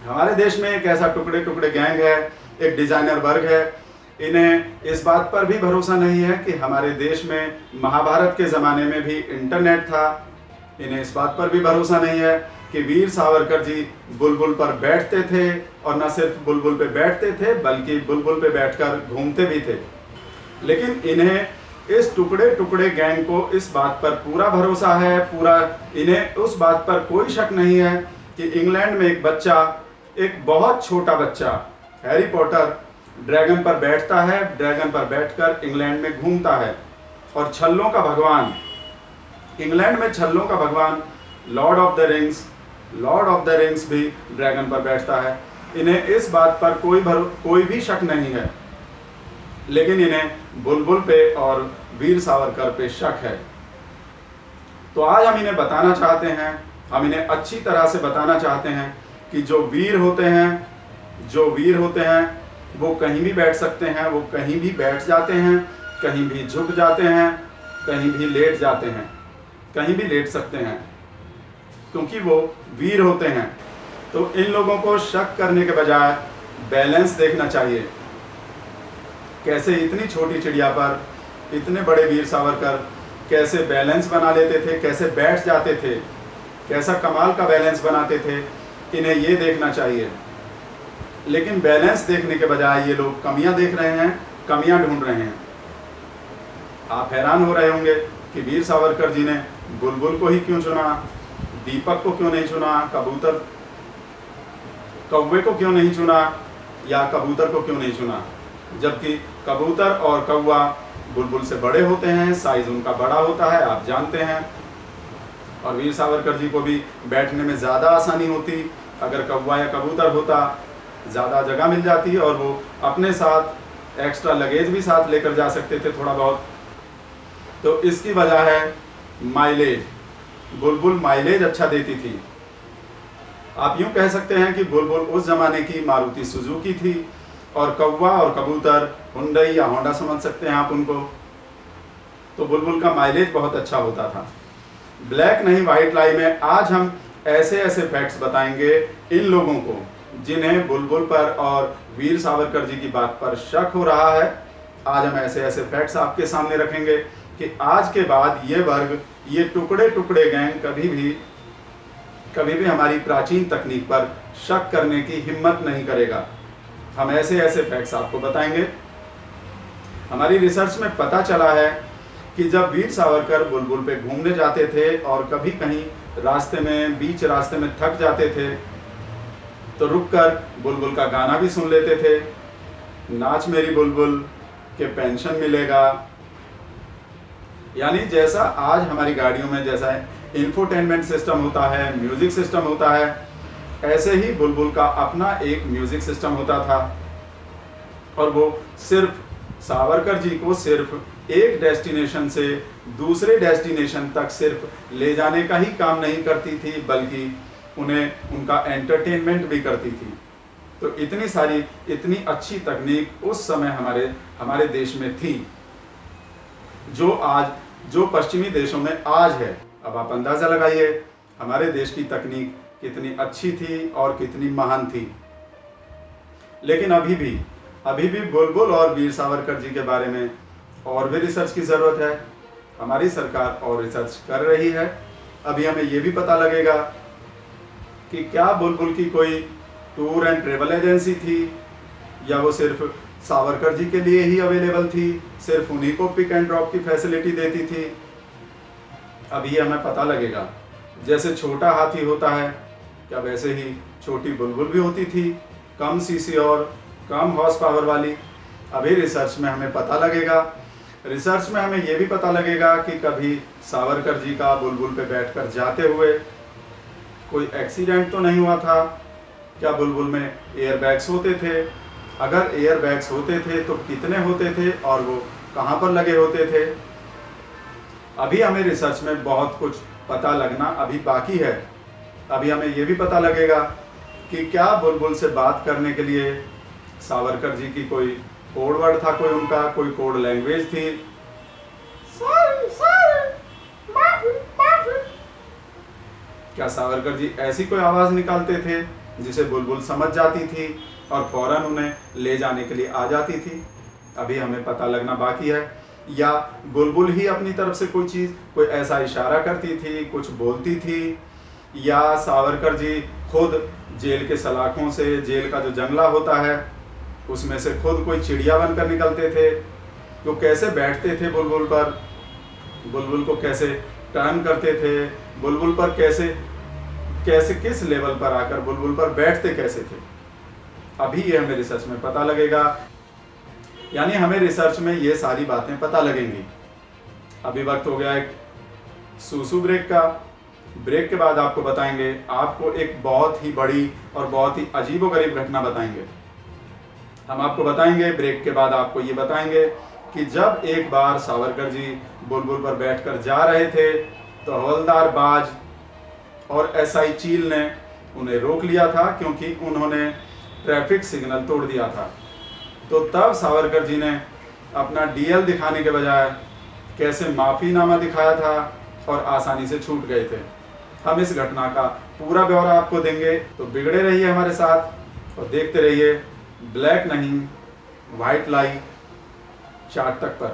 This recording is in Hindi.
हमारे देश में एक ऐसा टुकड़े टुकड़े गैंग है, एक डिजाइनर वर्ग है। इन्हें इस बात पर भी भरोसा नहीं है कि हमारे देश में महाभारत के ज़माने में भी इंटरनेट था। इन्हें इस बात पर भी भरोसा नहीं है कि वीर सावरकर जी बुलबुल पर बैठते थे, और न सिर्फ बुलबुल पे बैठते थे बल्कि बुलबुल पे बैठकर घूमते भी थे। लेकिन इन्हें इस टुकड़े टुकड़े गैंग को इस बात पर पूरा भरोसा है, इन्हें उस बात पर कोई शक नहीं है कि इंग्लैंड में एक बच्चा, एक बहुत छोटा बच्चा हैरी पॉटर ड्रैगन पर बैठता है, ड्रैगन पर बैठकर इंग्लैंड में घूमता है। और छल्लों का भगवान, इंग्लैंड में छल्लों का भगवान लॉर्ड ऑफ द रिंग्स भी ड्रैगन पर बैठता है। इन्हें इस बात पर कोई भी शक नहीं है, लेकिन इन्हें बुलबुल पे और वीर सावरकर पे शक है। तो आज हम इन्हें बताना चाहते हैं, हम इन्हें अच्छी तरह से बताना चाहते हैं कि जो वीर होते हैं वो कहीं भी बैठ सकते हैं, वो कहीं भी बैठ जाते हैं, कहीं भी झुक जाते हैं, कहीं भी लेट जाते हैं, कहीं भी लेट सकते हैं, क्योंकि वो वीर होते हैं। तो इन लोगों को शक करने के बजाय बैलेंस देखना चाहिए। कैसे इतनी छोटी चिड़िया पर इतने बड़े वीर सावरकर कैसे बैलेंस बना लेते थे, कैसे बैठ जाते थे, कैसा कमाल का बैलेंस बनाते थे, इन्हें ये देखना चाहिए। लेकिन बैलेंस देखने के बजाय ये लोग कमियां देख रहे हैं, कमियां ढूंढ रहे हैं। आप हैरान हो रहे होंगे कि वीर सावरकर जी ने बुलबुल को ही क्यों चुना, दीपक को क्यों नहीं चुना, कौवे को क्यों नहीं चुना, या कबूतर को क्यों नहीं चुना, जबकि कबूतर और कौवा बुलबुल से बड़े होते हैं, साइज उनका बड़ा होता है, आप जानते हैं। और वीर सावरकर जी को भी बैठने में ज़्यादा आसानी होती, अगर कौवा या कबूतर होता ज़्यादा जगह मिल जाती और वो अपने साथ एक्स्ट्रा लगेज भी साथ लेकर जा सकते थे थोड़ा बहुत। तो इसकी वजह है माइलेज। बुलबुल माइलेज अच्छा देती थी। आप यूं कह सकते हैं कि बुलबुल उस जमाने की मारुति सुजुकी थी, और कौवा और कबूतर हुंडई या होंडा समझ सकते हैं आप उनको। तो बुलबुल का माइलेज बहुत अच्छा होता था। ब्लैक नहीं व्हाइट लाई में आज हम ऐसे ऐसे फैक्ट्स बताएंगे इन लोगों को जिन्हें बुलबुल पर और वीर सावरकर जी की बात पर शक हो रहा है। आज हम ऐसे ऐसे फैक्ट्स आपके सामने रखेंगे कि आज के बाद ये वर्ग, ये टुकड़े टुकड़े गैंग कभी भी हमारी प्राचीन तकनीक पर शक करने की हिम्मत नहीं करेगा। हम ऐसे ऐसे फैक्ट्स आपको बताएंगे। हमारी रिसर्च में पता चला है कि जब वीर सावरकर बुलबुल पे घूमने जाते थे और कभी कहीं बीच रास्ते में थक जाते थे, तो रुककर बुलबुल का गाना भी सुन लेते थे, नाच मेरी बुलबुल के पेंशन मिलेगा। यानी जैसा आज हमारी गाड़ियों में जैसा इंफोटेनमेंट सिस्टम होता है, म्यूजिक सिस्टम होता है, ऐसे ही बुलबुल का अपना एक म्यूजिक सिस्टम होता था। और वो सिर्फ सावरकर जी को सिर्फ एक डेस्टिनेशन से दूसरे डेस्टिनेशन तक सिर्फ ले जाने का ही काम नहीं करती थी, बल्कि उन्हें उनका एंटरटेनमेंट भी करती थी। तो इतनी अच्छी तकनीक उस समय हमारे देश में थी, जो पश्चिमी देशों में आज है। अब आप अंदाजा लगाइए हमारे देश की तकनीक कितनी अच्छी थी और कितनी महान थी। लेकिन अभी भी बुलबुल और वीर सावरकर जी के बारे में और भी रिसर्च की जरूरत है। हमारी सरकार और रिसर्च कर रही है। अभी हमें ये भी पता लगेगा कि क्या बुलबुल की कोई टूर एंड ट्रेवल एजेंसी थी, या वो सिर्फ सावरकर जी के लिए ही अवेलेबल थी, सिर्फ उन्हीं को पिक एंड ड्रॉप की फैसिलिटी देती थी। अभी हमें पता लगेगा। जैसे छोटा हाथी होता है, क्या वैसे ही छोटी बुलबुल भी होती थी, कम सीसी और कम हॉर्स पावर वाली। अभी रिसर्च में हमें पता लगेगा। रिसर्च में हमें यह भी पता लगेगा कि कभी सावरकर जी का बुलबुल पे बैठकर जाते हुए कोई एक्सीडेंट तो नहीं हुआ था। क्या बुलबुल में एयरबैग्स होते थे? अगर एयरबैग्स होते थे तो कितने होते थे और वो कहाँ पर लगे होते थे? अभी हमें रिसर्च में बहुत कुछ पता लगना अभी बाकी है। अभी हमें ये भी पता लगेगा कि क्या बुलबुल से बात करने के लिए सावरकर जी की कोई कोड वर्ड था, कोई कोड लैंग्वेज थी। क्या सावरकर जी ऐसी कोई आवाज निकालते थे जिसे बुलबुल समझ जाती थी और फौरन उन्हें ले जाने के लिए आ जाती थी। अभी हमें पता लगना बाकी है, या बुलबुल ही अपनी तरफ से कोई ऐसा इशारा करती थी, कुछ बोलती थी, या सावरकर जी खुद जेल के सलाखों से, जेल का जो जंगला होता है उसमें से खुद कोई चिड़िया बनकर निकलते थे। तो कैसे बैठते थे बुलबुल पर, बुलबुल को कैसे टर्न करते थे, बुलबुल पर कैसे किस लेवल पर आकर बुलबुल पर बैठते कैसे थे, अभी ये हमें रिसर्च में पता लगेगा। यानी हमें रिसर्च में ये सारी बातें पता लगेंगी। अभी वक्त हो गया एक सूसू ब्रेक का। ब्रेक के बाद आपको बताएंगे, आपको एक बहुत ही बड़ी और बहुत ही अजीबोगरीब घटना बताएंगे। हम आपको बताएंगे, ब्रेक के बाद आपको ये बताएंगे कि जब एक बार सावरकर जी बुलबुल पर बैठकर जा रहे थे तो हवलदार बाज और एसआई चील ने उन्हें रोक लिया था, क्योंकि उन्होंने ट्रैफिक सिग्नल तोड़ दिया था। तो तब सावरकर जी ने अपना डीएल दिखाने के बजाय कैसे माफीनामा दिखाया था और आसानी से छूट गए थे। हम इस घटना का पूरा ब्यौरा आपको देंगे, तो बिगड़े रहिए हमारे साथ और देखते रहिए ब्लैक नहीं व्हाइट लाई चार्ट तक पर।